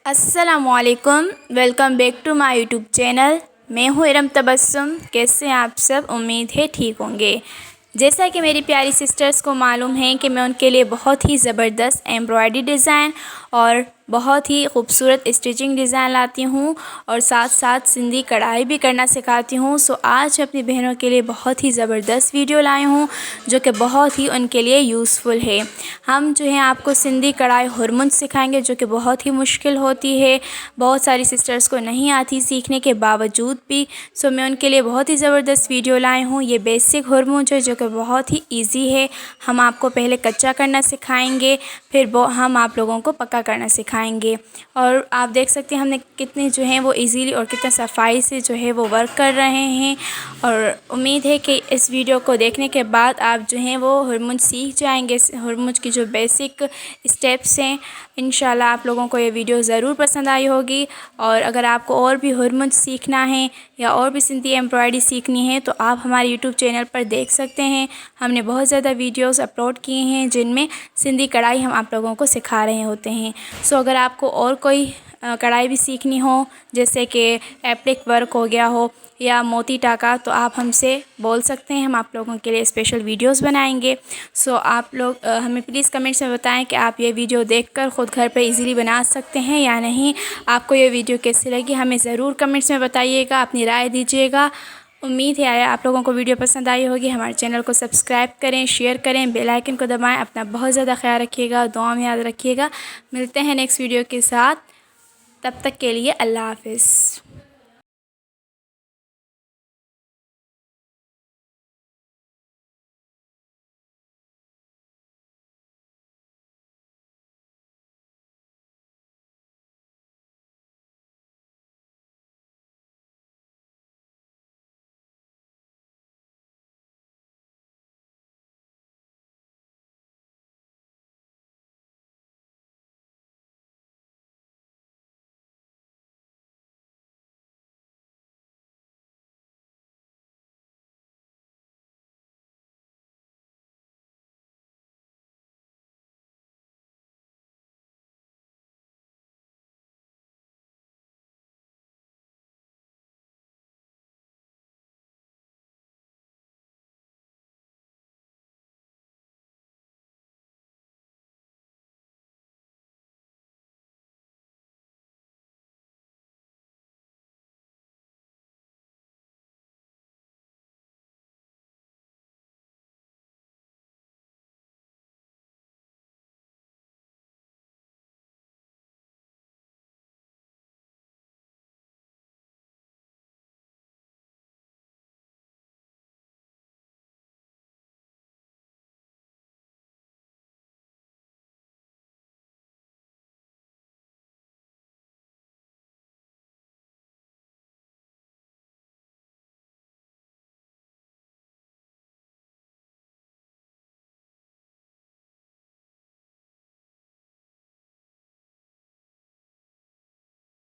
अस्सलामुअलैकुम, welcome back to my YouTube channel. मैं हूँ इरम तबस्सुम। कैसे हैं आप सब? उम्मीद है ठीक होंगे। जैसा कि मेरी प्यारी सिस्टर्स को मालूम है कि मैं उनके लिए बहुत ही ज़बरदस्त एम्ब्रॉयडरी डिज़ाइन और बहुत ही खूबसूरत स्टिचिंग डिज़ाइन लाती हूँ और साथ साथ सिंधी कढ़ाई भी करना सिखाती हूँ। सो आज अपनी बहनों के लिए बहुत ही ज़बरदस्त वीडियो लाई हूँ जो कि बहुत ही उनके लिए यूज़फुल है। हम जो है आपको सिंधी कढ़ाई हुरमुन सिखाएंगे जो कि बहुत ही मुश्किल होती है, बहुत सारी सिस्टर्स को नहीं आती सीखने के बावजूद भी। सो मैं उनके लिए बहुत ही ज़बरदस्त वीडियो लाई हूँ। ये बेसिक हुरमुन जो कि बहुत ही ईजी है। हम आपको पहले कच्चा करना सिखाएंगे, फिर वो हम आप लोगों को पक्का करना सिखाएंगे। और आप देख सकते हैं हमने कितने जो है वो इजीली और कितने सफाई से जो है वो वर्क कर रहे हैं। और उम्मीद है कि इस वीडियो को देखने के बाद आप जो हैं वो हुरमुन सीख जाएंगे। हुरमुन की जो बेसिक स्टेप्स हैं, इंशाल्लाह आप लोगों को ये वीडियो ज़रूर पसंद आई होगी। और अगर आपको और भी हुरमुन सीखना है या और भी सिंधी एम्ब्रॉयडरी सीखनी है तो आप हमारे यूट्यूब चैनल पर देख सकते हैं। हमने बहुत ज़्यादा वीडियोस अपलोड किए हैं जिनमें सिंधी कढ़ाई हम आप लोगों को सिखा रहे होते हैं। सो अगर आपको और कोई कढ़ाई भी सीखनी हो, जैसे कि एप्लिक वर्क हो गया हो या मोती टाका, तो आप हमसे बोल सकते हैं। हम आप लोगों के लिए स्पेशल वीडियोस बनाएंगे। सो आप लोग हमें प्लीज़ कमेंट्स में बताएं कि आप ये वीडियो देखकर ख़ुद घर पे इजीली बना सकते हैं या नहीं। आपको ये वीडियो कैसी लगी हमें ज़रूर कमेंट्स में बताइएगा, अपनी राय दीजिएगा। उम्मीद है आप लोगों को वीडियो पसंद आई होगी। हमारे चैनल को सब्सक्राइब करें, शेयर करें, बेल आइकन को दबाएं। अपना बहुत ज़्यादा ख्याल रखिएगा, दुआ में याद रखिएगा। मिलते हैं नेक्स्ट वीडियो के साथ, तब तक के लिए अल्लाह हाफ़िज़।